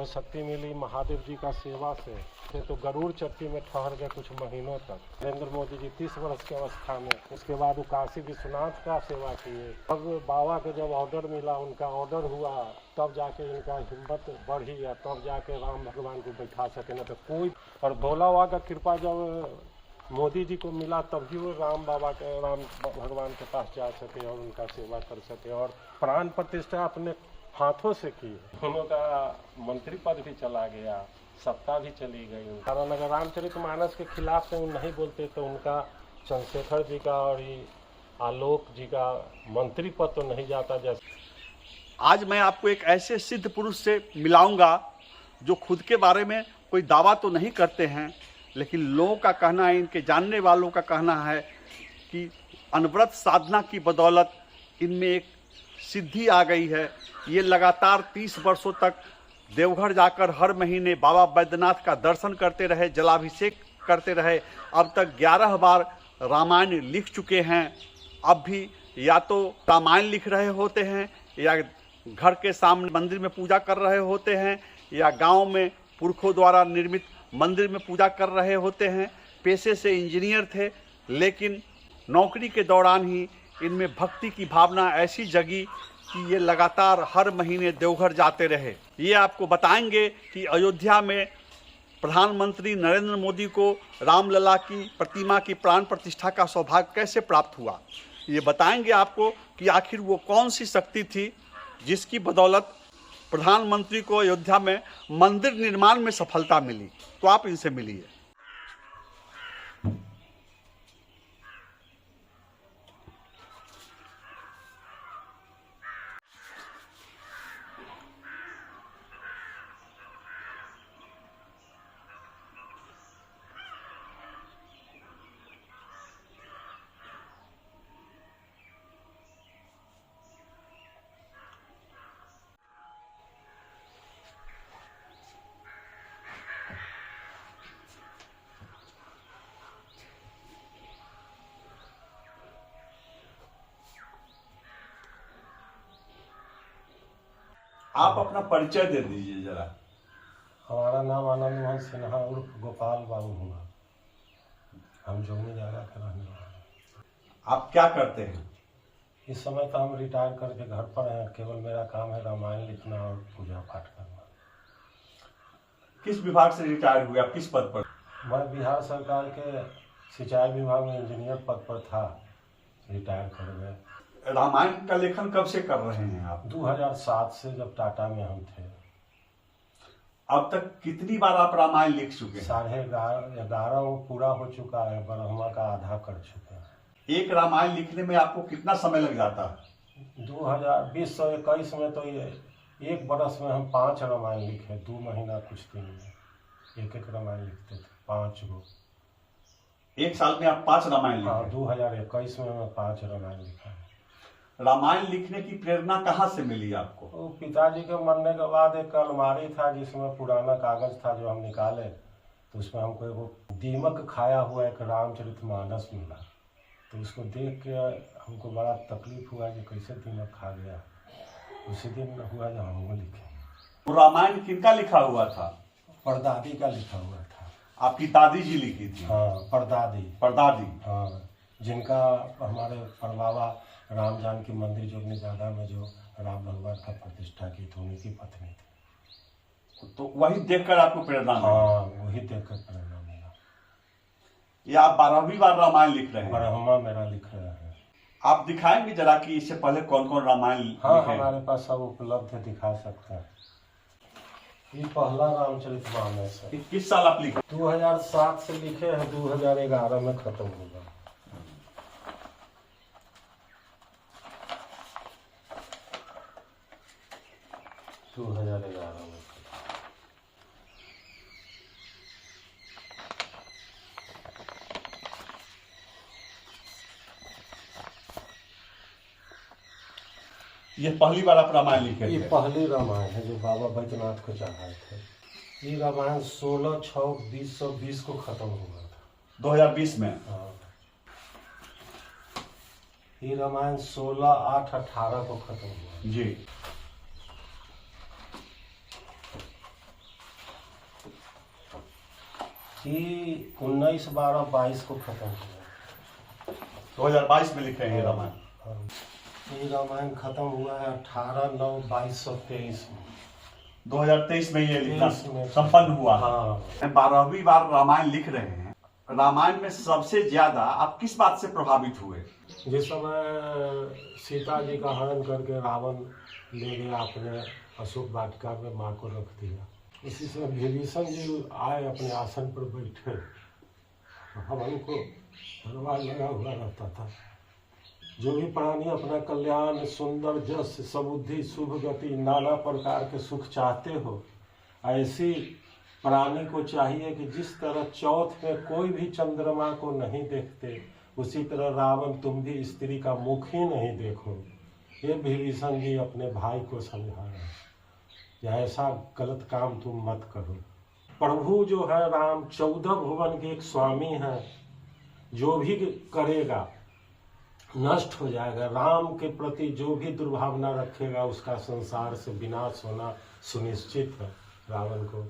जो शक्ति मिली महादेव जी का सेवा से तो गरुड़ चट्टी में ठहर गए कुछ महीनों तक। नरेंद्र मोदी जी 30 वर्ष की अवस्था में, उसके बाद वो काशी विश्वनाथ का सेवा किए। अब बाबा को जब ऑर्डर मिला, उनका ऑर्डर हुआ, तब जाके इनका हिम्मत बढ़ी है, तब जाके राम भगवान को बैठा सके, न तो कोई। और भोला बाबा का कृपा जब मोदी जी को मिला तभी वो राम भगवान के पास जा सके और उनका सेवा कर सके और प्राण प्रतिष्ठा अपने हाथों से की। दोनों का मंत्री पद भी चला गया, सत्ता भी चली गई। कारण अगर रामचरितमानस के खिलाफ से नहीं बोलते तो उनका चंद्रशेखर जी का और ये आलोक जी का मंत्री पद तो नहीं जाता। जैसे आज मैं आपको एक ऐसे सिद्ध पुरुष से मिलाऊंगा जो खुद के बारे में कोई दावा तो नहीं करते हैं, लेकिन लोगों का कहना है, इनके जानने वालों का कहना है कि अनवरत साधना की बदौलत इनमें एक सिद्धि आ गई है। ये लगातार 30 वर्षों तक देवघर जाकर हर महीने बाबा बैद्यनाथ का दर्शन करते रहे, जलाभिषेक करते रहे। अब तक 11 बार रामायण लिख चुके हैं। अब भी या तो रामायण लिख रहे होते हैं, या घर के सामने मंदिर में पूजा कर रहे होते हैं, या गांव में पुरखों द्वारा निर्मित मंदिर में पूजा कर रहे होते हैं। पेशे से इंजीनियर थे, लेकिन नौकरी के दौरान ही इनमें भक्ति की भावना ऐसी जगी कि ये लगातार हर महीने देवघर जाते रहे। ये आपको बताएंगे कि अयोध्या में प्रधानमंत्री नरेंद्र मोदी को रामलला की प्रतिमा की प्राण प्रतिष्ठा का सौभाग्य कैसे प्राप्त हुआ। ये बताएंगे आपको कि आखिर वो कौन सी शक्ति थी जिसकी बदौलत प्रधानमंत्री को अयोध्या में मंदिर निर्माण में सफलता मिली। तो आप इनसे मिलिए। आप अपना परिचय दे दीजिए जरा। हमारा नाम आनंद मोहन सिन्हा उर्फ गोपाल बाबू हुआ। हम जोनी जारा के रहने वाले हैं। आप क्या करते हैं? इस समय तो हम रिटायर करके घर पर हैं। केवल मेरा काम है रामायण लिखना और पूजा पाठ करना। किस विभाग से रिटायर हुए? आप किस पद पर? मैं बिहार सरकार के सिंचाई विभाग में इंजीनियर पद पर था, रिटायर कर गए। रामायण का लेखन कब से कर रहे हैं आप? 2007 से, जब टाटा में हम थे। अब तक कितनी बार आप रामायण लिख चुके हैं? 11.5 वो पूरा हो चुका है, ब्रह्मा का आधा कर चुके हैं। एक रामायण लिखने में आपको कितना समय लग जाता है? 2020-21 में तो ये एक बरस में हम 5 रामायण लिखे। 2 महीना कुछ दिन में एक रामायण लिखते थे, 5 गो। एक साल में आप 5 रामायण लिखे? हाँ, 2021 में मैं 5 रामायण लिखा है। रामायण लिखने की प्रेरणा कहाँ से मिली आपको? तो पिताजी के मरने के बाद एक अलमारी था जिसमें पुराना कागज था जो हम निकाले, तो उसमें हमको एक दीमक खाया हुआ एक रामचरितमानस मिला। तो उसको देख के हमको बड़ा तकलीफ हुआ कि कैसे दीमक खा गया। उसी दिन हुआ जब हम लिखे। रामायण किनका लिखा हुआ था? परदादी का लिखा हुआ था। आपकी दादी जी लिखी थी? हाँ, परदादी। हाँ, जिनका हमारे परबाबा राम जानकी मंदिर जोगनी जादा में जो राम भगवान का प्रतिष्ठा की थी, उन्हीं की पत्नी थी। तो वही देखकर आपको प्रेरणा मिली? हाँ, वही देखकर प्रेरणा मिला। ये आप 12वीं बार रामायण लिख रहे हैं? 12वां मेरा लिख रहे हैं। आप दिखाएंगे जरा कि इससे पहले कौन कौन रामायण? हाँ, हमारे पास सब उपलब्ध है, दिखा सकते हैं। ये पहला रामचरितमानस है। किस साल आप लिखे? 2007 से लिखे हैं, 2011 में खत्म होगा। ये पहली बार आप रामायण लिखे? ये पहली रामायण है जो बाबा बैद्यनाथ को चढ़ाए थे। ये रामायण 16/6/2020 को खत्म हुआ था। 2020 में? हाँ। ये रामायण 16/8/18 को खत्म हुआ जी। कि 19/12/22 को खत्म हुआ। 2022 में लिखे हैं ये रामायण। हाँ। ये रामायण खत्म हुआ है 18/9/2223 में। 2023 में ये लिखना 23 में संपन्न हुआ। हाँ। 12वीं बार रामायण लिख रहे हैं। रामायण में सबसे ज्यादा आप किस बात से प्रभावित हुए? जिस समय सीता जी का हरण करके रावण ले गया अपने अशोक वाटिका में, माँ को रख दिया। इसी से विभीषण जी आए, अपने आसन पर बैठे, हवन को तलवार लगा हुआ रहता था। जो भी प्राणी अपना कल्याण, सुंदर जस, सबुद्धि, शुभ गति, नाना प्रकार के सुख चाहते हो, ऐसी प्राणी को चाहिए कि जिस तरह चौथ में कोई भी चंद्रमा को नहीं देखते, उसी तरह रावण तुम भी स्त्री का मुख ही नहीं देखो। ये विभीषण जी अपने भाई को समझा रहे हैं कि ऐसा गलत काम तुम मत करो। प्रभु जो है राम 14 भुवन के एक स्वामी हैं। जो भी करेगा नष्ट हो जाएगा। राम के प्रति जो भी दुर्भावना रखेगा उसका संसार से विनाश होना सुनिश्चित है। रावण को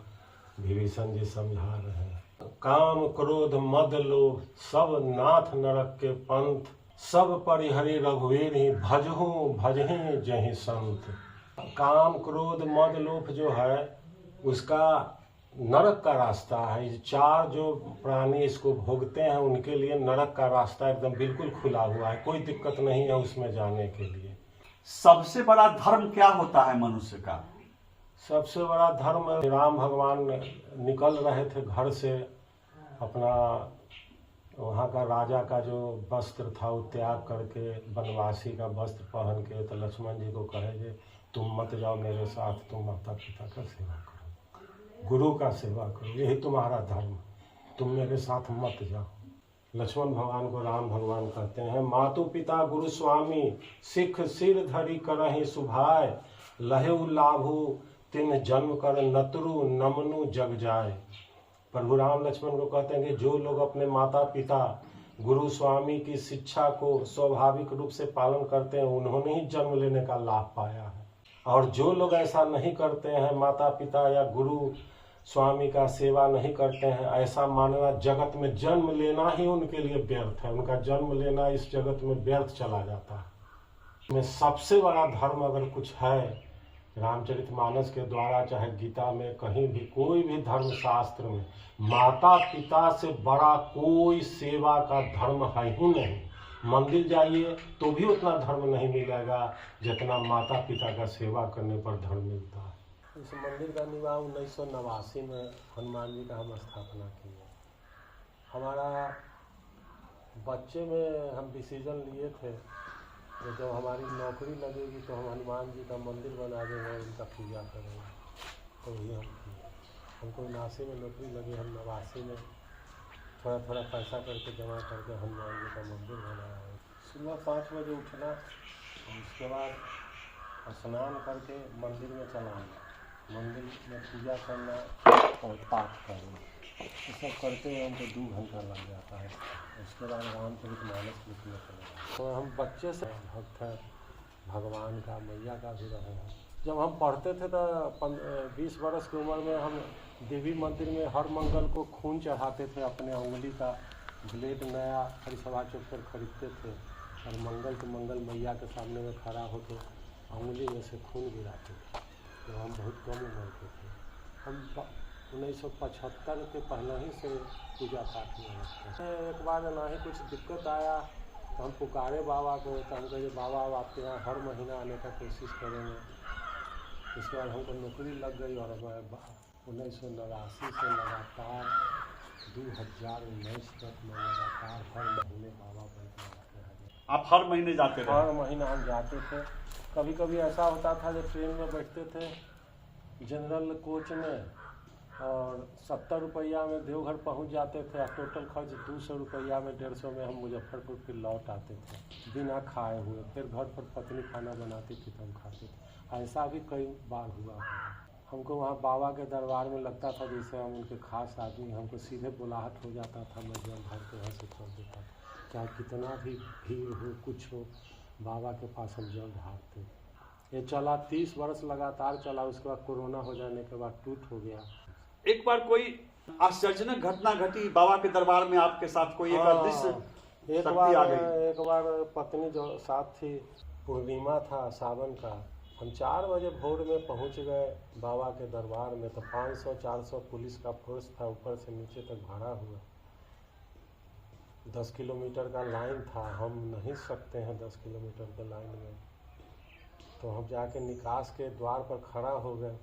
विभीषण जी समझा रहे हैं। काम क्रोध मद लोभ सब नाथ नरक के पंथ, सब परिहरि रघुवीर ही भजहूँ भजहि जहि संत। काम क्रोध मद लोभ जो है उसका नरक का रास्ता है। ये चार जो प्राणी इसको भोगते हैं उनके लिए नरक का रास्ता एकदम बिल्कुल खुला हुआ है, कोई दिक्कत नहीं है उसमें जाने के लिए। सबसे बड़ा धर्म क्या होता है मनुष्य का? सबसे बड़ा धर्म, राम भगवान निकल रहे थे घर से, अपना वहाँ का राजा का जो वस्त्र था वो त्याग करके वनवासी का वस्त्र पहन के, तो लक्ष्मण जी को कहे जे तुम मत जाओ मेरे साथ, तुम माता पिता का सेवा करो, गुरु का सेवा करो, यही तुम्हारा धर्म, तुम मेरे साथ मत जाओ। लक्ष्मण भगवान को राम भगवान कहते हैं। मातु पिता गुरु स्वामी सिख सिर धरि करहि सुभाय, लहेउ लाभु तिन जन्म कर नतरु नमनु जग जाय। प्रभु राम लक्ष्मण को कहते हैं कि जो लोग अपने माता पिता गुरु स्वामी की शिक्षा को स्वाभाविक रूप से पालन करते हैं उन्होंने ही जन्म लेने का लाभ पाया है, और जो लोग ऐसा नहीं करते हैं, माता पिता या गुरु स्वामी का सेवा नहीं करते हैं, ऐसा मानना जगत में जन्म लेना ही उनके लिए व्यर्थ है। उनका जन्म लेना इस जगत में व्यर्थ चला जाता है। में सबसे बड़ा धर्म अगर कुछ है, रामचरितमानस के द्वारा चाहे गीता में कहीं भी कोई भी धर्म शास्त्र में, माता पिता से बड़ा कोई सेवा का धर्म है ही नहीं। मंदिर जाइए तो भी उतना धर्म नहीं मिलेगा जितना माता पिता का सेवा करने पर धर्म मिलता है। इस मंदिर का निर्माण 1989 में हनुमान जी का हम स्थापना किए। हमारा बच्चे में हम डिसीजन लिए थे कि जब हमारी नौकरी लगेगी तो हम हनुमान जी का मंदिर बना देंगे और उनका पूजा करेंगे। तो ये हम किए। हमको 89 में नौकरी लगी, हम 89 में थोड़ा थोड़ा पैसा करके जमा करके हनुमान जी का मंदिर बनाया है। सुबह 5 बजे उठना, उसके बाद स्नान करके मंदिर में चला आना, मंदिर में पूजा करना और पाठ करना, ये सब करते हुए हमको 2 घंटा लग जाता है। उसके बाद रामचरितमानस लिखने चले जाते। तो हम बच्चे से भक्त हैं भगवान का, मैया का भी रहे हैं। जब हम पढ़ते थे तो 20 वर्ष की उम्र में हम देवी मंदिर में हर मंगल को खून चढ़ाते थे। अपने उंगली का ब्लेड नया हरिसभा चौक पर खरीदते थे और मंगल के मंगल मैया के सामने में खड़ा होकर उंगली में से खून गिराते थे। तो हम बहुत कम उम्र के थे। हम 1975 के पहले ही से पूजा पाठ में रहते हैं। एक बार ना ही कुछ दिक्कत आया तो हम पुकारे बाबा को, तो हम कहे बाबा अब आपके यहाँ हर महीना आने का कोशिश करेंगे। इसके बाद हमको नौकरी लग गई और 1989 से लगातार 2019 तक मैं लगातार हर महीने बाबा बनते रहते हैं। आप हर महीने जाते थे? हर महीना हम जाते थे। कभी कभी ऐसा होता था जब ट्रेन में बैठते थे जनरल कोच में और 70 रुपया में देवघर पहुंच जाते थे और टोटल खर्च 200 रुपया में 150 में हम मुजफ्फरपुर फिर लौट आते थे बिना खाए हुए। फिर घर पर पत्नी खाना बनाती थी तो हम खाते थे। ऐसा भी कई बार हुआ है। हमको वहाँ बाबा के दरबार में लगता था जैसे हम उनके खास आदमी, हमको सीधे बुलाहट हो जाता था। मैं जब भर के वहाँ से छोड़ देता, चाहे कितना भी भीड़ हो कुछ हो, बाबा के पास हम जल ढारते। ये चला 30 वर्ष लगातार चला। उसके बाद कोरोना हो जाने के बाद टूट हो गया। एक बार कोई आश्चर्यजनक घटना घटी बाबा के दरबार में आपके साथ, कोई एक अदृश्य एक शक्ति आ गई। बार पत्नी जो साथ थी, पूर्णिमा था सावन का, हम 4 बजे भोर में पहुंच गए बाबा के दरबार में। तो 500-400 पुलिस का फोर्स था, ऊपर से नीचे तक भरा हुआ। 10 किलोमीटर का लाइन था, हम नहीं सकते हैं 10 किलोमीटर के लाइन में। तो हम जाके निकास के द्वार पर खड़ा हो गए।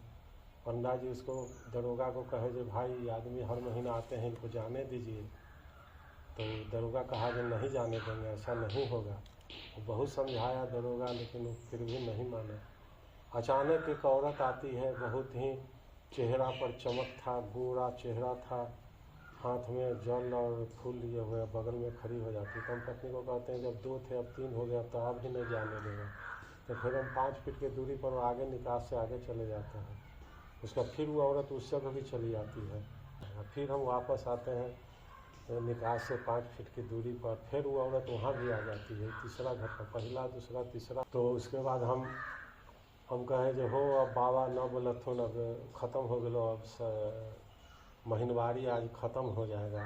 पंडा जी उसको, दरोगा को कहे जो भाई ये आदमी हर महीना आते हैं, इनको जाने दीजिए। तो दरोगा कहा कि नहीं जाने देंगे, ऐसा नहीं होगा। वो बहुत समझाया दरोगा, लेकिन वो फिर भी नहीं माने। अचानक एक औरत आती है, बहुत ही चेहरा पर चमक था, गोरा चेहरा था, हाथ में जल और फूल लिए हुए, बगल में खड़ी हो जाती। तो हम पत्नी को कहते हैं जब 2 थे अब 3 हो गए, अब तो आप भी नहीं जाने देंगे। तो फिर हम 5 फीट की दूरी पर आगे निकास से आगे चले जाते हैं। उसका फिर वो औरत उस जगह भी चली जाती है। फिर हम वापस आते हैं निकास से 5 फीट की दूरी पर, फिर वो औरत वहाँ भी आ जाती है। तीसरा घटना, पहला दूसरा तीसरा। तो उसके बाद हम कहें जो हो अब बाबा न बोलत हो, न ख़त्म हो गलो, अब महीनवारी आज ख़त्म हो जाएगा।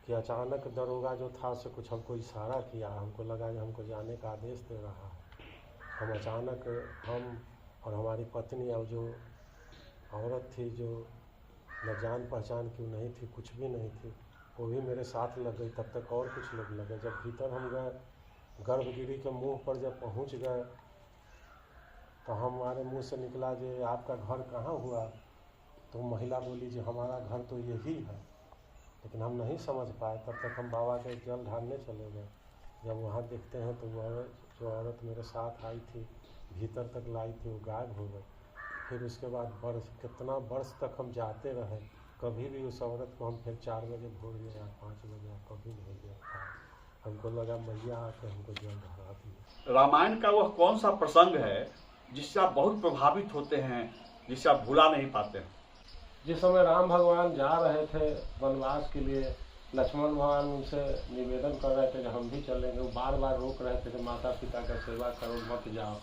कि अचानक दरोगा जो था उसे कुछ हमको इशारा किया, हमको लगा कि हमको जाने का आदेश दे रहा है। हम अचानक, हम और हमारी पत्नी और जो औरत थी जो न जान पहचान की नहीं थी, कुछ भी नहीं थी, वो भी मेरे साथ लग गई। तब तक और कुछ लोग लगे। जब भीतर हम गए, गर्भगिरी के मुंह पर जब पहुंच गए, तो हमारे मुंह से निकला जी आपका घर कहाँ हुआ। तो महिला बोली जी हमारा घर तो यही है। लेकिन हम नहीं समझ पाए। तब तक हम बाबा के जल ढालने चले गए। जब वहाँ देखते हैं तो वो जो औरत मेरे साथ आई थी, भीतर तक लाई थी, वो गायब हो गई। फिर उसके बाद कितना वर्ष तक हम जाते रहे, कभी भी उस औरत को हम फिर 4 बजे भोर में या 5 बजे कभी नहीं देख पाए। हमको लगा मैया आके हमको जल ढला दी। रामायण का वह कौन सा प्रसंग है जिससे आप बहुत प्रभावित होते हैं, जिसे आप भुला नहीं पाते हैं? जिस समय राम भगवान जा रहे थे वनवास के लिए, लक्ष्मण भगवान उनसे निवेदन कर रहे थे कि हम भी चलेंगे। वो बार बार रोक रहे थे कि माता पिता का सेवा करो, मत जाओ।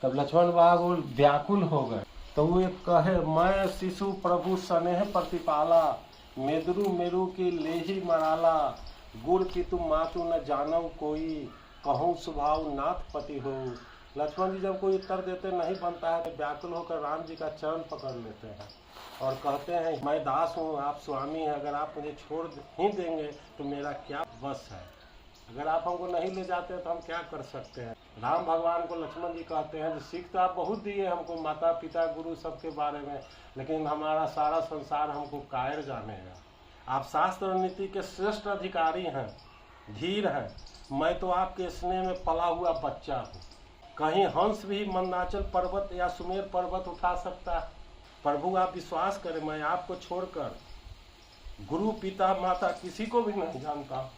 तब लक्ष्मण बाबू व्याकुल हो गए। तो वो एक कहे, मैं शिशु प्रभु स्नेह प्रतिपाला, मेदरू मेरू की लेही मराला, गुड़ की तुम मातु न जानो कोई, कहूँ स्वभाव नाथ पति हो। लक्ष्मण जी जब कोई उत्तर देते नहीं बनता है तो व्याकुल होकर राम जी का चरण पकड़ लेते हैं और कहते हैं मैं दास हूँ, आप स्वामी हैं, अगर आप मुझे छोड़ ही देंगे तो मेरा क्या बस है। अगर आप हमको नहीं ले जाते तो हम क्या कर सकते हैं। राम भगवान को लक्ष्मण जी कहते हैं जो सीख तो आप बहुत दिए हमको, माता पिता गुरु सबके बारे में, लेकिन हमारा सारा संसार हमको कायर जानेगा। आप शास्त्र और नीति के श्रेष्ठ अधिकारी हैं, धीर हैं। मैं तो आपके स्नेह में पला हुआ बच्चा हूँ। कहीं हंस भी मंदाचल पर्वत या सुमेर पर्वत उठा सकता है। प्रभु आप विश्वास करें, मैं आपको छोड़कर गुरु पिता माता किसी को भी नहीं जानता।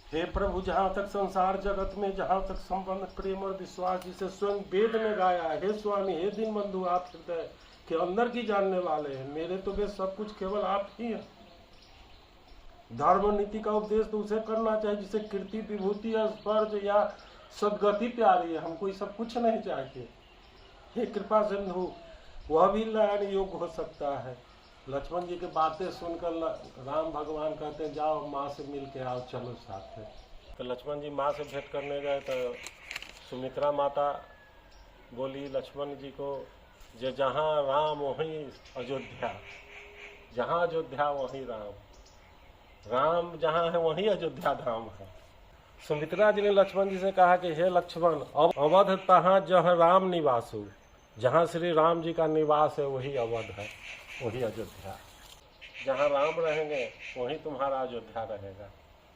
हे प्रभु, जहाँ तक संसार जगत में जहाँ तक संबंध प्रेम और विश्वास जिसे स्वयं वेद में गाया है, हे स्वामी हे दीन बंधु, आप हृदय के अंदर की जानने वाले हैं। मेरे तो वे सब कुछ केवल आप ही हैं। धर्म नीति का उपदेश तो उसे करना चाहिए जिसे कीर्ति विभूति या स्वर्ग या सदगति प्यारी है। हमको ये सब कुछ नहीं चाहिए। हे कृपा सिंधु, वह भी लायन योग्य हो सकता है। लक्ष्मण जी की बातें सुनकर राम भगवान कहते हैं जाओ माँ से मिल के आओ, चलो साथ है। तो लक्ष्मण जी माँ से भेंट करने गए तो सुमित्रा माता बोली लक्ष्मण जी को, जो जहाँ राम वहीं अयोध्या, जहाँ अयोध्या वहीं राम, राम जहाँ है वहीं अयोध्या धाम है। सुमित्रा जी ने लक्ष्मण जी से कहा कि हे लक्ष्मण, अब अवध तहाँ जहाँ राम निवास हो, जहाँ श्री राम जी का निवास है वही अवध है, वही अयोध्या। जहाँ राम रहेंगे वहीं तुम्हारा अयोध्या रहेगा।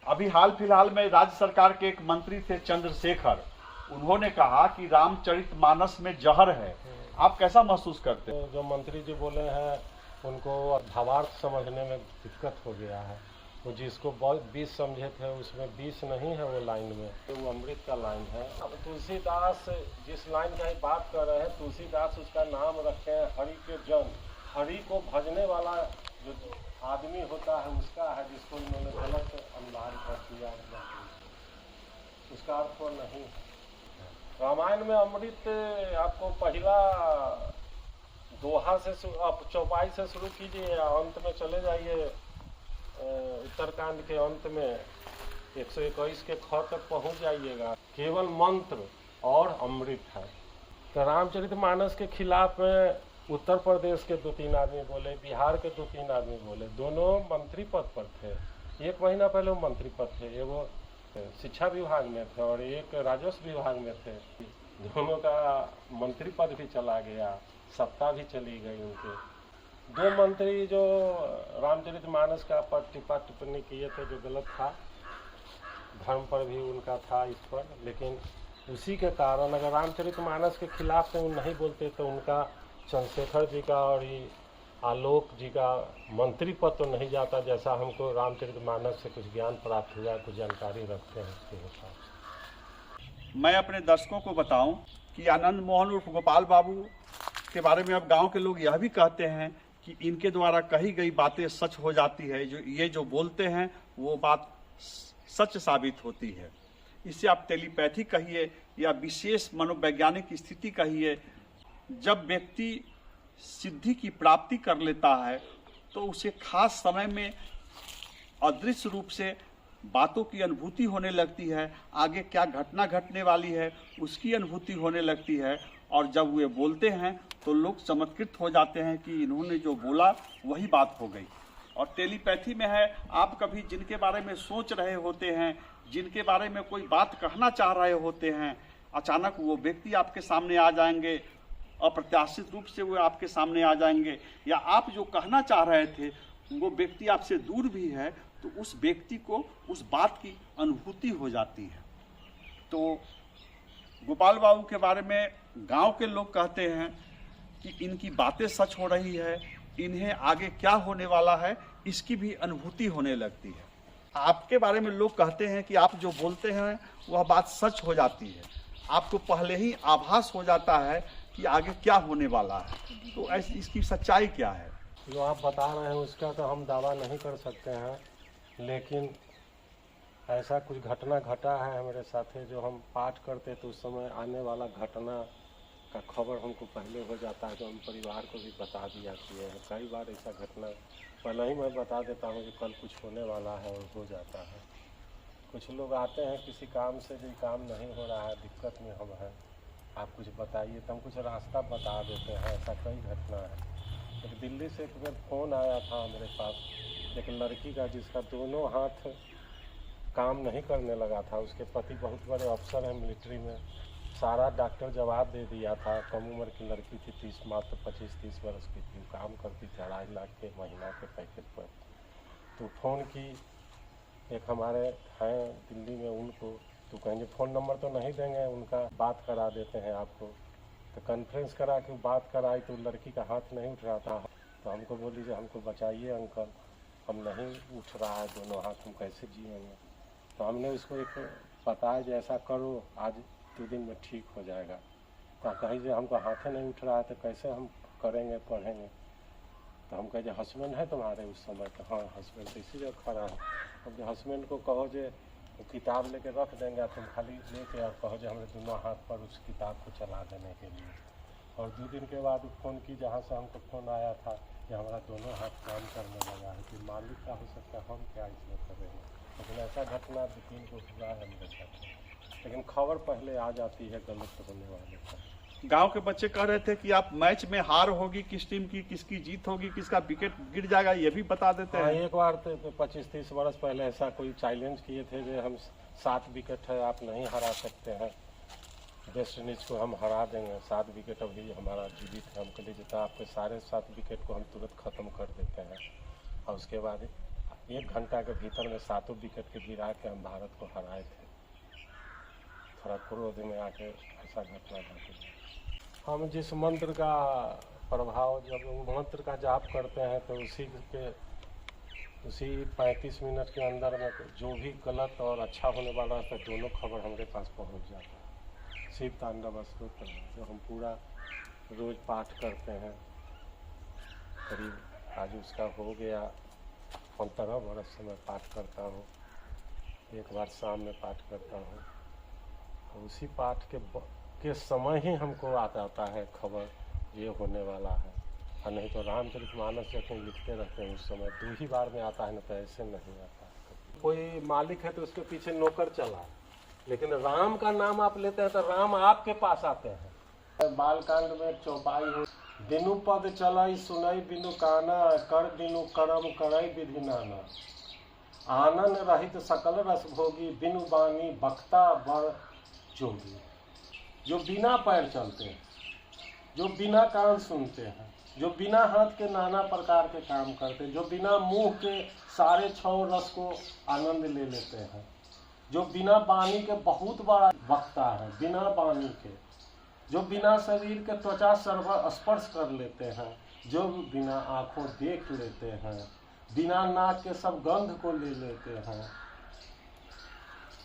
अभी हाल फिलहाल में राज्य सरकार के एक मंत्री थे चंद्रशेखर, उन्होंने कहा कि रामचरितमानस में जहर है। आप कैसा महसूस करते हैं? तो जो मंत्री जी बोले हैं उनको भावार्थ समझने में दिक्कत हो गया है। वो जिसको 20 समझे थे उसमें 20 नहीं है वो लाइन में, तो वो अमृत का लाइन है। अब तुलसीदास जिस लाइन का ही बात कर रहे हैं, तुलसीदास उसका नाम रखे हैं हरि के जन। हरि को भजने वाला जो आदमी होता है उसका है, जिसको इन्होंने गलत अनुवाद कर दिया, उसका अर्थ वो नहीं है। रामायण में अमृत आपको पहला दोहा से आप चौपाई से शुरू कीजिए, अंत में चले जाइए उत्तरकांड के अंत में 121 के ख तक पहुंच जाइएगा। केवल मंत्र और अमृत है। तो रामचरितमानस के खिलाफ में उत्तर प्रदेश के 2-3 आदमी बोले, बिहार के 2-3 आदमी बोले, दोनों मंत्री पद पर थे। 1 महीना पहले वो मंत्री पद थे, एगो शिक्षा विभाग में थे और एक राजस्व विभाग में थे। दोनों का मंत्री पद भी चला गया, सत्ता भी चली गई उनके। 2 मंत्री जो रामचरितमानस का पर टिप्पा टिप्पणी किए थे जो गलत था, धर्म पर भी उनका था इस पर, लेकिन उसी के कारण अगर रामचरितमानस के खिलाफ में वो नहीं बोलते तो उनका चंद्रशेखर जी का और ये आलोक जी का मंत्री पद तो नहीं जाता, जैसा हमको रामचरितमानस से कुछ ज्ञान प्राप्त हुआ, कुछ जानकारी रखते हैं उसके हिसाब से। मैं अपने दर्शकों को बताऊं कि आनंद मोहन उर्फ गोपाल बाबू के बारे में अब गांव के लोग यह भी कहते हैं कि इनके द्वारा कही गई बातें सच हो जाती है। जो बोलते हैं वो बात सच साबित होती है। इसे आप टेलीपैथी कहिए या विशेष मनोवैज्ञानिक स्थिति कहिए। जब व्यक्ति सिद्धि की प्राप्ति कर लेता है तो उसे खास समय में अदृश्य रूप से बातों की अनुभूति होने लगती है, आगे क्या घटना घटने वाली है उसकी अनुभूति होने लगती है, और जब वे बोलते हैं तो लोग चमत्कृत हो जाते हैं कि इन्होंने जो बोला वही बात हो गई। और टेलीपैथी में है, आप कभी जिनके बारे में सोच रहे होते हैं, जिनके बारे में कोई बात कहना चाह रहे होते हैं, अचानक वो व्यक्ति आपके सामने आ जाएंगे, अप्रत्याशित रूप से वो आपके सामने आ जाएंगे, या आप जो कहना चाह रहे थे वो व्यक्ति आपसे दूर भी है तो उस व्यक्ति को उस बात की अनुभूति हो जाती है। तो गोपाल बाबू के बारे में गांव के लोग कहते हैं कि इनकी बातें सच हो रही है, इन्हें आगे क्या होने वाला है इसकी भी अनुभूति होने लगती है। आपके बारे में लोग कहते हैं कि आप जो बोलते हैं वह बात सच हो जाती है, आपको पहले ही आभास हो जाता है कि आगे क्या होने वाला है। तो ऐसी इसकी सच्चाई क्या है? जो आप बता रहे हैं उसका तो हम दावा नहीं कर सकते हैं, लेकिन ऐसा कुछ घटना घटा है हमारे साथ जो हम पाठ करते तो उस समय आने वाला घटना का खबर हमको पहले हो जाता है, तो हम परिवार को भी बता दिया किए हैं। कई बार ऐसा घटना पहले ही मैं बता देता हूँ कि कल कुछ होने वाला है और हो जाता है। कुछ लोग आते हैं किसी काम से, जो काम नहीं हो रहा है, दिक्कत में हम हैं, आप कुछ बताइए, तो हम कुछ रास्ता बता देते हैं। ऐसा कई घटना है। एक दिल्ली से एक बार फ़ोन आया था मेरे पास, एक लड़की का जिसका दोनों हाथ काम नहीं करने लगा था। उसके पति बहुत बड़े अफसर हैं मिलिट्री में, सारा डॉक्टर जवाब दे दिया था। कम उम्र की लड़की थी, मात्र 25-30 वर्ष की थी, काम करती थी 2.5 लाख के महीना के पैकेज पर। तो फ़ोन की, एक हमारे हैं दिल्ली में, उनको तो कहेंगे फ़ोन नंबर तो नहीं देंगे, उनका बात करा देते हैं आपको। तो कॉन्फ्रेंस करा के बात कराई तो लड़की का हाथ नहीं उठ रहा था। तो हमको बोली कि हमको बचाइए अंकल, हम नहीं उठ रहा है दोनों हाथ, हम कैसे जिएंगे। तो हमने उसको एक बताया कि ऐसा करो, आज 2 दिन में ठीक हो जाएगा। तो कहीं से हमको हाथ नहीं उठ रहा है तो कैसे हम करेंगे, पढ़ेंगे। तो हम कहे हस्बैंड है तुम्हारे उस समय? तो हाँ हस्बैंड तो इसी जगह खड़ा है। अब हस्बैंड को कहो जो किताब लेके रख देंगे, तुम खाली लेके और कहो जो हमें दोनों हाथ पर उस किताब को चला देने के लिए। और 2 दिन के बाद फ़ोन की, जहाँ से हमको फ़ोन आया था कि हमारा दोनों हाथ काम करने लगा है, कि मालिक का हो सकता है, हम क्या इसमें करेंगे। लेकिन ऐसा घटना 2-3 को हुआ है मेरे साथ, लेकिन खबर पहले आ जाती है गलत होने वाले पर। गांव के बच्चे कह रहे थे कि आप मैच में हार होगी किस टीम की, किसकी जीत होगी, किसका विकेट गिर जाएगा, ये भी बता देते हैं। एक बार तो 25-30 वर्ष पहले ऐसा कोई चैलेंज किए थे जो हम 7 विकेट है, आप नहीं हरा सकते हैं, वेस्ट इंडीज को हम हरा देंगे, 7 विकेट अभी हमारा जीवित है। हम कह लीजिए आपके सारे 7 विकेट को हम तुरंत ख़त्म कर देते हैं, और उसके बाद 1 घंटा के भीतर में 7 विकेट के गिरा के हम भारत को हराए थे। थोड़ा क्रोध में आके ऐसा घटना घटी। हम जिस मंत्र का प्रभाव, जब मंत्र का जाप करते हैं तो उसी 35 मिनट के अंदर में जो भी गलत और अच्छा होने वाला है दोनों खबर हमारे पास पहुंच जाता है। शिव तांडव स्तोत्र जो हम पूरा रोज़ पाठ करते हैं, करीब आज उसका हो गया 15 वर्ष से मैं पाठ करता हूँ। एक बार शाम में पाठ करता हूँ, तो उसी पाठ के समय ही हमको आ जाता है खबर ये होने वाला है। और नहीं तो रामचरितमानस जब कहीं लिखते रहते हैं उस समय 2 ही बार में आता है, ना तो ऐसे नहीं आता। कोई मालिक है तो उसके पीछे नौकर चला, लेकिन राम का नाम आप लेते हैं तो राम आपके पास आते हैं। बालकांड में चौपाई हो, बिनु पद चलाई सुनई बिनु काना, कर बिनु करम करई विधि नाना, आनंद रहित सकल रस भोगी, बिनु बानी बख्ता बड़ जोगी। जो बिना पैर चलते हैं, जो बिना कान सुनते हैं, जो बिना हाथ के नाना प्रकार के काम करते हैं, जो बिना मुंह के सारे 6 रस को आनंद ले लेते हैं, जो बिना बानी के बहुत बड़ा वक्ता है, बिना बानी के, जो बिना शरीर के त्वचा सर्व स्पर्श कर लेते हैं, जो बिना आंखों देख लेते हैं, बिना नाक के सब गंध को ले लेते हैं,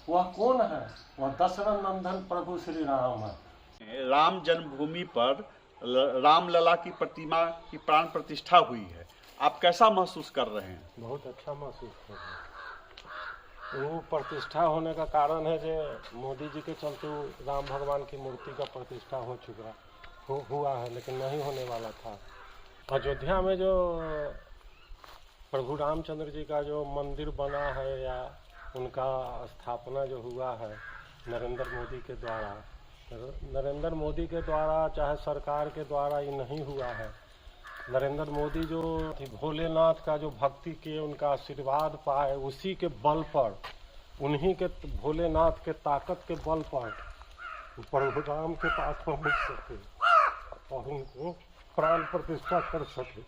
वह कौन है? वह दशरथ नंदन प्रभु श्री राम है। राम जन्मभूमि पर रामलला की प्रतिमा की प्राण प्रतिष्ठा हुई है, आप कैसा महसूस कर रहे हैं? बहुत अच्छा महसूस कर रहे हैं। वो प्रतिष्ठा होने का कारण है जो मोदी जी के चलते राम भगवान की मूर्ति का प्रतिष्ठा हो चुका हुआ है, लेकिन नहीं होने वाला था। अयोध्या में जो प्रभु रामचंद्र जी का जो मंदिर बना है या उनका स्थापना जो हुआ है नरेंद्र मोदी के द्वारा, नरेंद्र मोदी के द्वारा चाहे सरकार के द्वारा ये नहीं हुआ है। नरेंद्र मोदी जो भोलेनाथ का जो भक्ति किए, उनका आशीर्वाद पाए, उसी के बल पर, उन्हीं के भोलेनाथ के ताकत के बल पर प्रभु राम के पास पहुंच सके और उनको प्राण प्रतिष्ठा कर सके,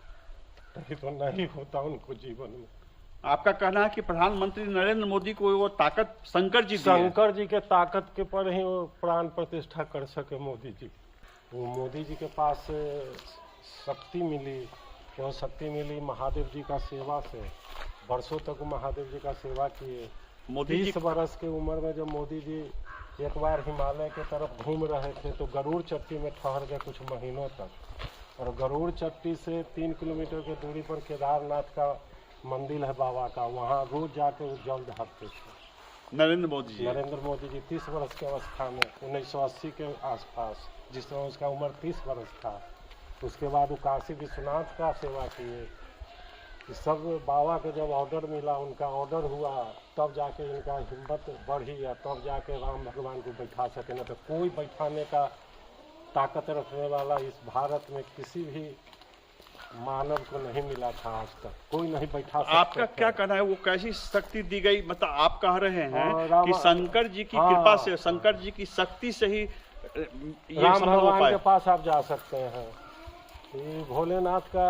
नहीं तो नहीं होता उनको जीवन में। आपका कहना है कि प्रधानमंत्री नरेंद्र मोदी को वो ताकत शंकर जी के ताकत के पर ही वो प्राण प्रतिष्ठा कर सके मोदी जी। वो मोदी जी के पास शक्ति मिली, वो शक्ति मिली महादेव जी का सेवा से। वर्षों तक महादेव जी का सेवा किए। 30 बरस की उम्र में जब मोदी जी एक बार हिमालय के तरफ घूम रहे थे तो गरुड़ चट्टी में ठहर गए कुछ महीनों तक, और गरुड़ चट्टी से 3 किलोमीटर की दूरी पर केदारनाथ का मंदिर है बाबा का, वहाँ रोज जाके वो जल ढारते थे नरेंद्र मोदी जी 30 वर्ष की अवस्था में 1980 के आसपास, जिस समय उसका उम्र 30 वर्ष था। उसके बाद वो काशी विश्वनाथ का सेवा किए। सब बाबा के जब ऑर्डर मिला, उनका ऑर्डर हुआ, तब जाके इनका हिम्मत बढ़ी, या तब जाके राम भगवान को बैठा सके। न तो कोई बैठाने का ताकत रखने वाला इस भारत में किसी भी मानव को नहीं मिला था आज तक, कोई नहीं बैठा सकता। आपका क्या कहना है, वो कैसी शक्ति दी गई? मतलब आप कह रहे हैं कि शंकर जी की कृपा से, शंकर जी की शक्ति से ही राम भगवान के पास आप जा सकते हैं। ये भोलेनाथ का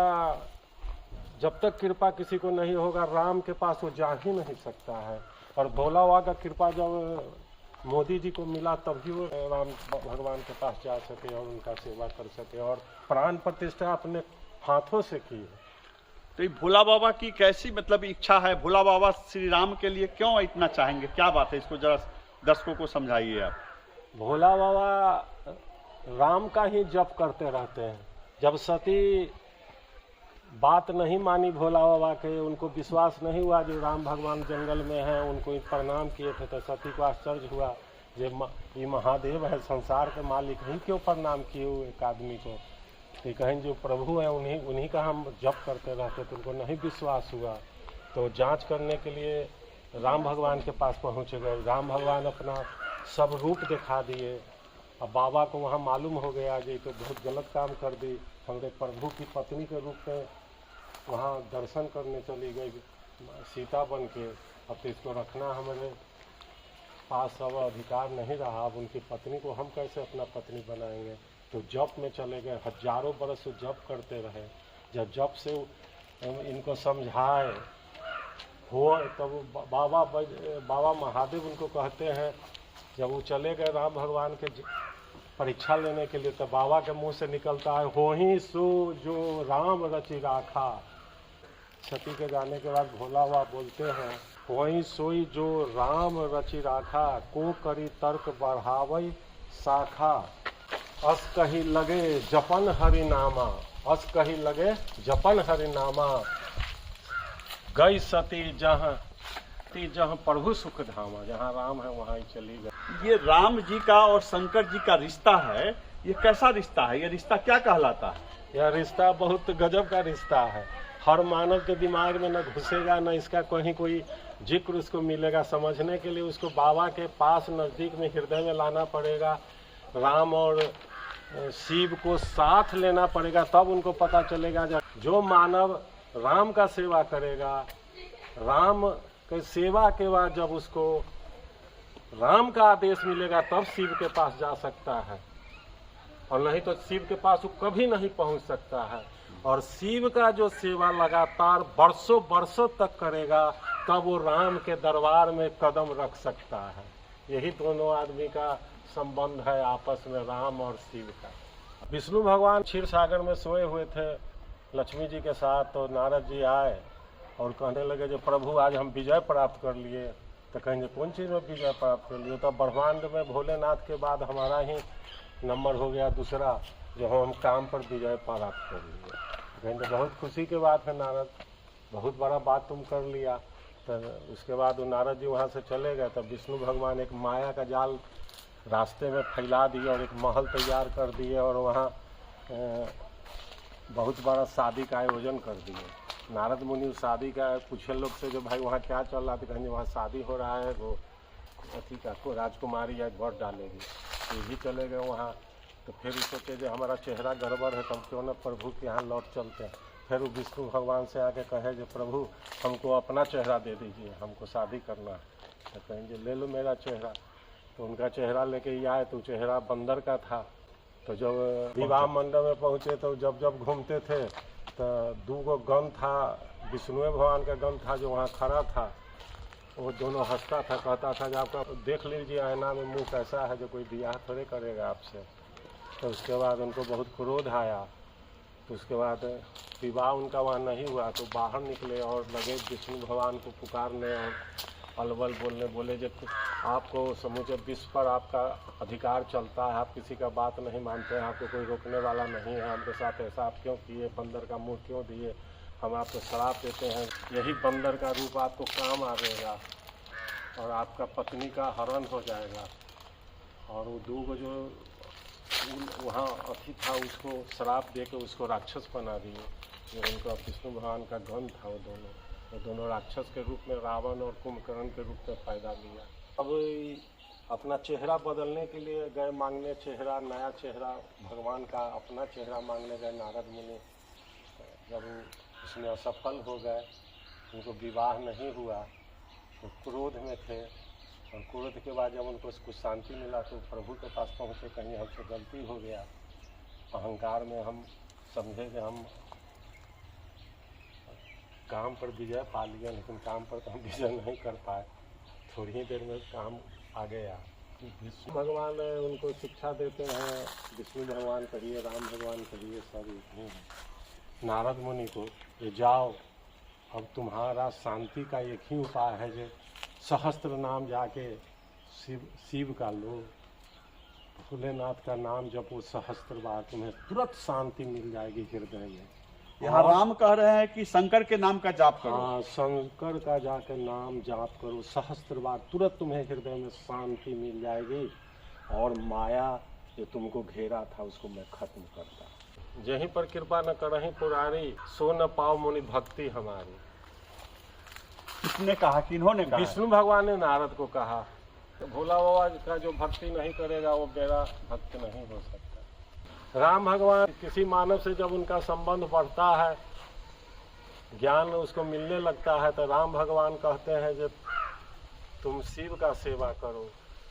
जब तक कृपा किसी को नहीं होगा, राम के पास वो जा ही नहीं सकता है। और भोला बाबा का कृपा जब मोदी जी को मिला तभी वो राम भगवान के पास जा सके और उनका सेवा कर सके और प्राण प्रतिष्ठा अपने हाथों से की है। तो ये भोला बाबा की कैसी मतलब इच्छा है? भोला बाबा श्री राम के लिए क्यों इतना चाहेंगे, क्या बात है? इसको जरा दर्शकों को समझाइए आप। भोला बाबा राम का ही जप करते रहते हैं। जब सती बात नहीं मानी भोला बाबा के, उनको विश्वास नहीं हुआ जो राम भगवान जंगल में हैं, उनको प्रणाम किए थे, तो सती को आश्चर्य हुआ ये महादेव है, संसार के मालिक ही क्यों प्रणाम किए हुए एक आदमी को? तो कहीं जो प्रभु है उन्हीं का हम जप करते रहते, तो उनको नहीं विश्वास हुआ। तो जांच करने के लिए राम भगवान के पास पहुँच गए। राम भगवान अपना सब रूप दिखा दिए। अब बाबा को वहाँ मालूम हो गया कि तो बहुत गलत काम कर दी, हमारे प्रभु की पत्नी के रूप में वहाँ दर्शन करने चली गई सीता बन के। अब तो इसको रखना हमारे पास अब अधिकार नहीं रहा, अब उनकी पत्नी को हम कैसे अपना पत्नी बनाएंगे? तो जप में चले गए, हजारों बरस से जप करते रहे। जब जप से इनको समझाए हो तब बाबा महादेव उनको कहते हैं, जब वो चले गए राम भगवान के परीक्षा लेने के लिए, तो बाबा के मुंह से निकलता है, हो ही सो जो राम रचि राखा। सती के जाने के बाद भोला बाबा बोलते हैं, वही सोई जो राम रचि राखा, को करी तर्क बढ़ावई शाखा, अस कही लगे जपन हरि नामा, अस कही लगे जपन हरि नामा, गई सती जहाँ प्रभु सुख धामा। जहाँ राम है वहाँ ही चली गई। ये राम जी का और शंकर जी का रिश्ता है, ये कैसा रिश्ता है? ये रिश्ता क्या कहलाता है? यह रिश्ता बहुत गजब का रिश्ता है। हर मानव के दिमाग में न घुसेगा, न इसका कहीं कोई जिक्र उसको मिलेगा। समझने के लिए उसको बाबा के पास नज़दीक में हृदय में लाना पड़ेगा। राम और शिव को साथ लेना पड़ेगा, तब उनको पता चलेगा। जो मानव राम का सेवा करेगा, राम के सेवा के बाद जब उसको राम का आदेश मिलेगा तब शिव के पास जा सकता है, और नहीं तो शिव के पास वो कभी नहीं पहुंच सकता है। और शिव का जो सेवा लगातार बरसों बरसों तक करेगा तब वो राम के दरबार में कदम रख सकता है। यही दोनों आदमी का संबंध है आपस में, राम और शिव का। विष्णु भगवान क्षीर सागर में सोए हुए थे लक्ष्मी जी के साथ, तो नारद जी आए और कहने लगे जो प्रभु आज हम विजय प्राप्त कर लिए। तो कहेंगे कौन चीज़ में विजय प्राप्त कर लिए? तो ब्रह्मांड में भोलेनाथ के बाद हमारा ही नंबर हो गया दूसरा, जो हम काम पर विजय प्राप्त कर लिए। कहेंगे बहुत खुशी की बात है नारद, बहुत बड़ा बात तुम कर लिया। तो उसके बाद वो नारद जी वहाँ से चले गए। तब विष्णु भगवान एक माया का जाल रास्ते में फैला दिए और एक महल तैयार कर दिए, और वहाँ बहुत बड़ा शादी का आयोजन कर दिए। नारद मुनि शादी का पूछे लोग से जो भाई वहाँ क्या चल रहा था, कहेंगे वहाँ शादी हो रहा है, वो अथी का को राजकुमारी या वोट डालेगी। तो यही चले गए वहाँ। तो फिर सोचे जो हमारा चेहरा गड़बड़ है, तब क्यों न प्रभु के यहाँ लौट चलते हैं। फिर वो विष्णु भगवान से आके कहे जो प्रभु हमको अपना चेहरा दे दीजिए, हमको शादी करना है। तो कहेंगे ले लो मेरा चेहरा। तो उनका चेहरा लेके ही आए, तो चेहरा बंदर का था। तो जब विवाह मंडप में पहुँचे तो जब जब घूमते थे तो 2 गण था, विष्णु भगवान का गण था जो वहाँ खड़ा था। वो दोनों हंसता था, कहता था कि आपका देख लीजिए आईना में मुंह कैसा है, जो कोई ब्याह थोड़े करेगा आपसे। तो उसके बाद उनको बहुत क्रोध आया। तो उसके बाद विवाह उनका वहाँ नहीं हुआ, तो बाहर निकले और लगे विष्णु भगवान को पुकारने और अलबल बोलने। बोले जब आपको समूचे विश्व पर आपका अधिकार चलता है, आप किसी का बात नहीं मानते हैं, आपको कोई रोकने वाला नहीं है। हमके साथ ऐसा आप क्यों किए, बंदर का मुंह क्यों दिए? हम आपको श्राप देते हैं, यही बंदर का रूप आपको काम आवेगा और आपका पत्नी का हरण हो जाएगा। और वो 2 जो वहाँ अथी था उसको श्राप दे के उसको राक्षस बना दिए। जो उनका विष्णु भगवान का गण था, वो दोनों राक्षस के रूप में रावण और कुंभकर्ण के रूप में पैदा लिया। अब अपना चेहरा बदलने के लिए गए मांगने, चेहरा नया चेहरा भगवान का अपना चेहरा मांगने गए नारद मुनि। जब उसमें असफल हो गए, उनको विवाह नहीं हुआ, तो क्रोध में थे। और क्रोध के बाद जब उनको कुछ शांति मिला तो प्रभु के पास पहुँचे, कहीं हमसे गलती हो गया, अहंकार में हम समझे कि हम काम पर विजय पा लिया, लेकिन काम पर तो हम विजय नहीं कर पाए। थोड़ी ही देर में काम आ गया। विष्णु भगवान उनको शिक्षा देते हैं, विष्णु भगवान कहिए, राम भगवान कहिए, सब इतने हैं। नारद मुनि को ये जाओ, अब तुम्हारा शांति का एक ही उपाय है जो सहस्त्र नाम जाके शिव का लो, भोलेनाथ का नाम जपो सहस्त्र बार, तुम्हें तुरंत शांति मिल जाएगी हृदय में। यहाँ राम कह रहे हैं कि शंकर के नाम का जाप करो। हाँ, शंकर का जाकर नाम जाप करो सहस्त्र बार, तुरंत तुम्हें हृदय में शांति मिल जाएगी और माया जो तुमको घेरा था उसको मैं खत्म करता। यहीं पर कृपा न करहीं पुरारी, सो न पाओ मुनि भक्ति हमारी। किसने कहा, किन्होंने कहा? विष्णु भगवान ने नारद को कहा। तो भोला बाबा का जो भक्ति नहीं करेगा वो मेरा भक्त नहीं हो सकता। राम भगवान किसी मानव से जब उनका संबंध बढ़ता है, ज्ञान उसको मिलने लगता है, तो राम भगवान कहते हैं जो तुम शिव का सेवा करो।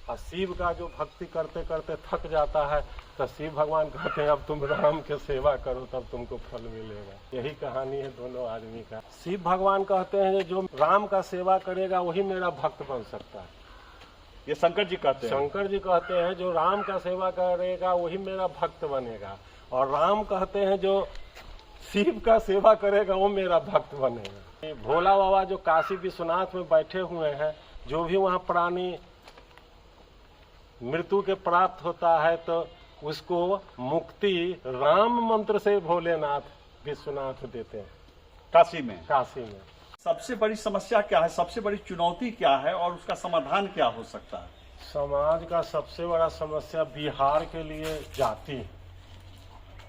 और शिव का जो भक्ति करते करते थक जाता है तो शिव भगवान कहते हैं अब तुम राम के सेवा करो, तब तुमको फल मिलेगा। यही कहानी है दोनों आदमी का। शिव भगवान कहते हैं जो राम का सेवा करेगा वही मेरा भक्त बन सकता है। ये शंकर जी कहते हैं। शंकर जी कहते हैं जो राम का सेवा करेगा वही मेरा भक्त बनेगा, और राम कहते हैं जो शिव का सेवा करेगा वो मेरा भक्त बनेगा। भोला बाबा जो काशी विश्वनाथ में बैठे हुए हैं, जो भी वहाँ प्राणी मृत्यु के प्राप्त होता है तो उसको मुक्ति राम मंत्र से भोलेनाथ विश्वनाथ देते हैं काशी में। सबसे बड़ी समस्या क्या है, सबसे बड़ी चुनौती क्या है और उसका समाधान क्या हो सकता है? समाज का सबसे बड़ा समस्या बिहार के लिए जाति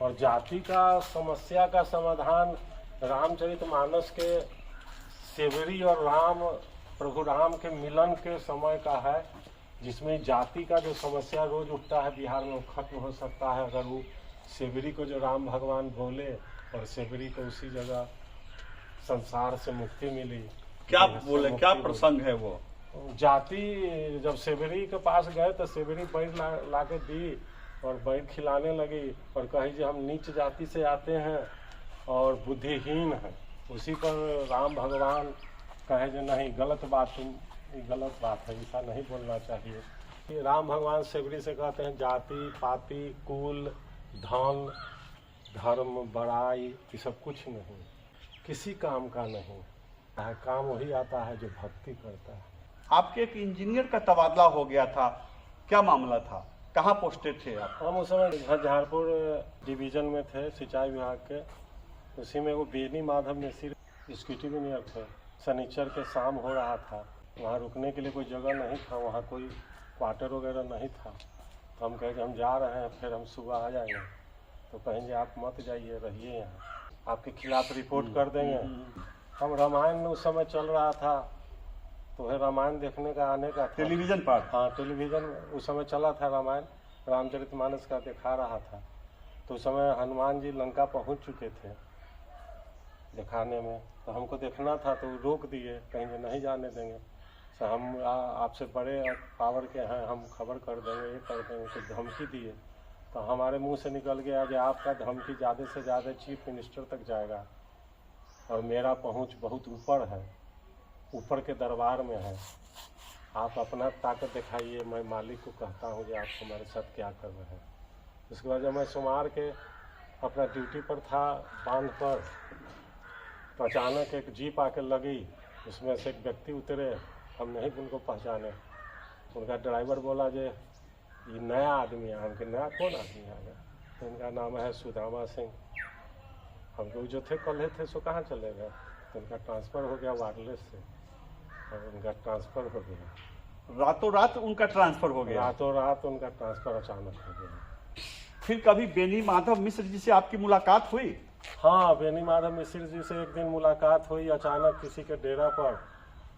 और जाति का समस्या का समाधान रामचरितमानस के सेवरी और राम प्रभु राम के मिलन के समय का है, जिसमें जाति का जो समस्या रोज उठता है बिहार में वो खत्म हो सकता है अगर वो सेवरी को जो राम भगवान बोले और सेवरी को उसी जगह संसार से मुक्ति मिली। क्या बोले, क्या प्रसंग है वो? जाति जब सेवरी के पास गए तो सेवरी बैठ ला के दी और बैठ खिलाने लगी और कही कि हम नीच जाति से आते हैं और बुद्धिहीन हैं। उसी पर राम भगवान कहे जो नहीं, गलत बात, तुम गलत बात है, ऐसा नहीं बोलना चाहिए। कि राम भगवान सेवरी से कहते हैं जाति पाति कुल धन धर्म बड़ाई ये सब कुछ नहीं, किसी काम का नहीं है। काम वही आता है जो भक्ति करता है। आपके एक इंजीनियर का तबादला हो गया था, क्या मामला था? कहाँ पोस्टेड थे आप? हम उस समय झंझारपुर डिवीजन में थे, सिंचाई विभाग के। उसी में वो बेनी माधव मिश्र एग्जीक्यूटिव इंजीनियर थे। शनिचर के शाम हो रहा था, वहाँ रुकने के लिए कोई जगह नहीं था, वहाँ कोई क्वार्टर वगैरह नहीं था। तो हम कहे कि हम जा रहे हैं, फिर हम सुबह आ जाएंगे। तो कहेंगे आप मत जाइए, रहिए यहाँ, आपके खिलाफ रिपोर्ट कर देंगे। हम रामायण उस समय चल रहा था, तो है रामायण देखने का आने का टेलीविजन पर? हाँ, टेलीविजन उस समय चला था, रामायण रामचरितमानस का दिखा रहा था। तो उस समय हनुमान जी लंका पहुंच चुके थे दिखाने में, तो हमको देखना था तो रोक दिए, कहेंगे नहीं जाने देंगे। तो हम आपसे बड़े पावर के हैं, हम खबर कर देंगे, ये कर देंगे। तो धमकी दिए, तो हमारे मुंह से निकल गया कि आपका धमकी ज़्यादा से ज़्यादा चीफ मिनिस्टर तक जाएगा और मेरा पहुंच बहुत ऊपर है, ऊपर के दरबार में है। आप अपना ताकत दिखाइए, मैं मालिक को कहता हूँ कि आप हमारे साथ क्या कर रहे हैं। उसके बाद जब मैं सोमवार के अपना ड्यूटी पर था बांध पर, तो अचानक एक जीप आके लगी, उसमें से एक व्यक्ति उतरे, हम नहीं उनको पहचाने। उनका ड्राइवर बोला जे ये नया आदमी है। हमके नया कौन आदमी आ गया? तो उनका नाम है सुदामा सिंह। हम लोग जो थे कल थे सो कहाँ चले गए? तो उनका ट्रांसफ़र हो गया वायरलेस से, और उनका ट्रांसफ़र हो गया। रातों रात उनका ट्रांसफर हो गया? रातों रात उनका ट्रांसफ़र अचानक हो गया। फिर कभी बेनी माधव मिश्र जी से आपकी मुलाकात हुई? हाँ, बेनी माधव मिश्र जी से एक दिन मुलाकात हुई अचानक किसी के डेरा पर।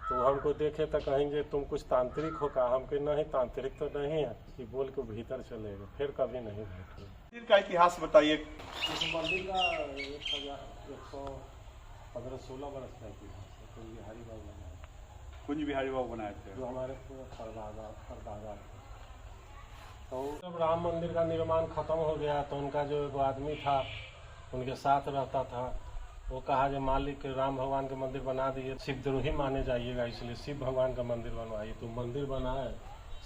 तो हमको देखे तो कहेंगे तुम कुछ तांत्रिक हो का? हम कहे नहीं, तांत्रिक तो नहीं है, ये बोल के भीतर चले गए। फिर कभी नहीं भेंट हुई। मंदिर का इतिहास बताइए। इस मंदिर का 1115-16 वर्ष का इतिहास है। कुंज बिहारी बाबू बनाए, कुंज बिहारी बाबू बनाए थे, जो हमारे परदादा थे। तो जब राम मंदिर का निर्माण खत्म हो गया तो उनका जो एक आदमी था उनके साथ रहता था, वो कहा जो मालिक राम भगवान का मंदिर बना दिए, शिव द्रोही माने जाइएगा, इसलिए शिव भगवान का मंदिर बनवाइए। तो मंदिर बनाए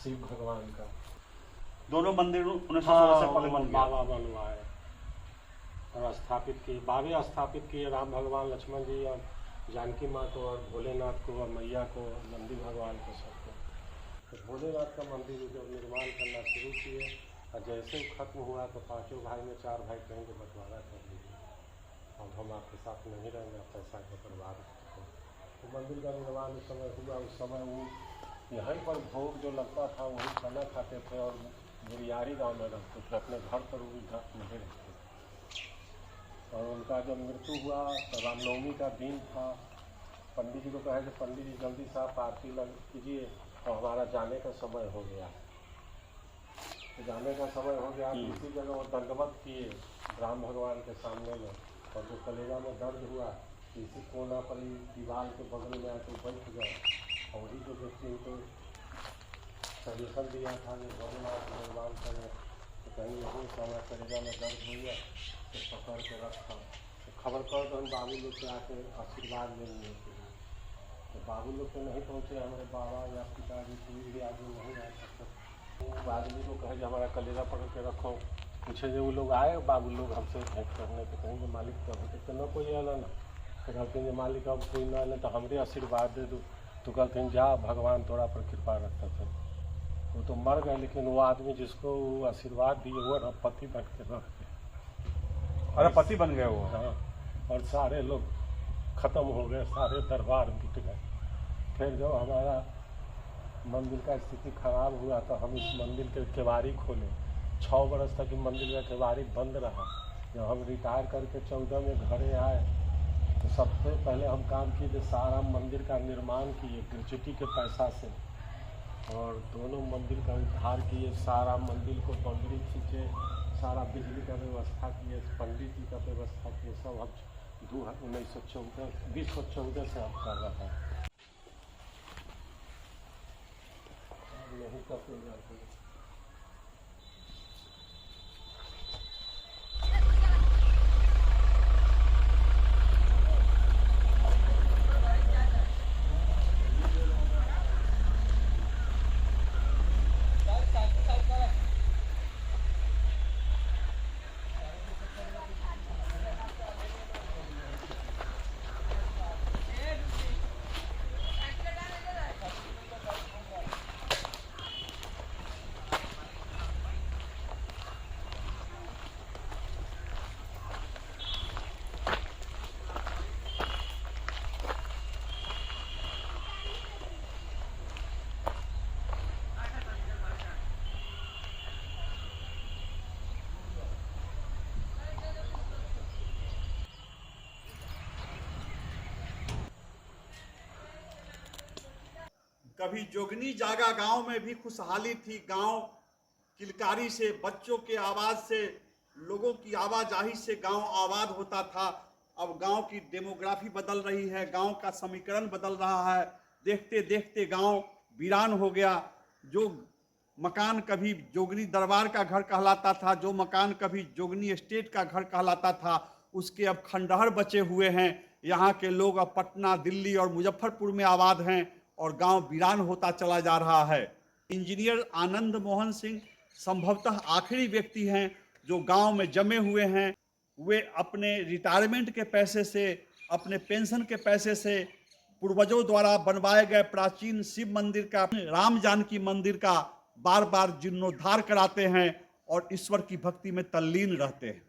शिव भगवान का। दोनों मंदिर 1916 से पहले बन गया। बाबा बनवाए और स्थापित किए, बाबे स्थापित किए, राम भगवान लक्ष्मण जी और जानकी माँ को और भोलेनाथ को और मैया को, नंदी भगवान को, सबको। तो भोलेनाथ का मंदिर जब निर्माण करना शुरू किए और जैसे ही खत्म हुआ तो पांचों भाई में 4 भाई कहेंगे बंटवारा कर दीजिए, अब हम आपके साथ नहीं रहेंगे, पैसा का बर्बाद। तो मंदिर का निर्माण उस समय हुआ। उस समय वो यहीं पर भोग जो लगता था वही खाना खाते थे और बुरियारी गांव में रहते थे, अपने घर पर वो नहीं रहते। और उनका जब मृत्यु हुआ तो रामनवमी का दिन था। पंडित जी को कहा कि पंडित जी जल्दी से आप आरती लग कीजिए और हमारा जाने का समय हो गया। तो जाने का समय हो गया, इसी जगह वो दंडवत किए राम भगवान के सामने में, और जो कलेजा में दर्द हुआ इसी कोना पर ही दीवार के बगल में आकर बैठ गए। और वही जो व्यक्ति को सजेशन दिया था कि भोलेनाथ भगवान करें, तो कहीं यही से हमारा कलेजा में दर्द हुई है तो पकड़ के रखा। तो खबर कर दो, हम बाबू लोग से आके आशीर्वाद लेने के लिए। तो बाबू लोग तो नहीं पहुँचे, हमारे बाबा या पिताजी कोई भी आदमी नहीं आ सकते। वो आदमी को कहे हमारा कलेजा पकड़ के रखो। पूछे जो वो लोग आए बाबू लोग हमसे भेंट करने, तो कहेंगे मालिक तो अभी तो न कोई आला ना। तो कहते हैं मालिक अब कोई ना आने तो हमरे आशीर्वाद दे दो। तो कहते हैं जा भगवान तोड़ा पर कृपा रखता था। वो तो मर गए, लेकिन वो आदमी जिसको वो आशीर्वाद दिए वो पति बन के रख गए। अरे पति बन गए वो? हाँ, और सारे लोग खत्म हो गए, सारे दरबार मिट गए। फिर जब हमारा मंदिर का स्थिति खराब हुआ तो हम इस मंदिर के केवाड़ी खोले। 6 वर्ष तक मंदिर का केवाड़ी बंद रहा। जब हम रिटायर करके 14 में घरे आए तो सबसे पहले हम काम किए थे सारा मंदिर का निर्माण किए ग्रेच्युटी के पैसा से, और दोनों मंदिर का उद्धार किए, सारा मंदिर को बंदरी खींचे, सारा बिजली का व्यवस्था किए, पंडित जी का व्यवस्था किए, सब हम 2014 से हम कर रहे हैं। नहीं कर कभी जोगनी जागा गांव में भी खुशहाली थी। गांव किलकारी से, बच्चों के आवाज़ से, लोगों की आवाजाही से गांव आबाद होता था। अब गांव की डेमोग्राफी बदल रही है, गांव का समीकरण बदल रहा है। देखते देखते गांव वीरान हो गया। जो मकान कभी जोगनी दरबार का घर कहलाता था, जो मकान कभी जोगनी एस्टेट का घर कहलाता था, उसके अब खंडहर बचे हुए हैं। यहाँ के लोग अब पटना, दिल्ली और मुजफ्फरपुर में आबाद हैं और गांव वीरान होता चला जा रहा है। इंजीनियर आनंद मोहन सिंह संभवतः आखिरी व्यक्ति हैं जो गांव में जमे हुए हैं। वे अपने रिटायरमेंट के पैसे से, अपने पेंशन के पैसे से, पूर्वजों द्वारा बनवाए गए प्राचीन शिव मंदिर का, राम जानकी मंदिर का बार बार जीर्णोद्धार कराते हैं और ईश्वर की भक्ति में तल्लीन रहते हैं।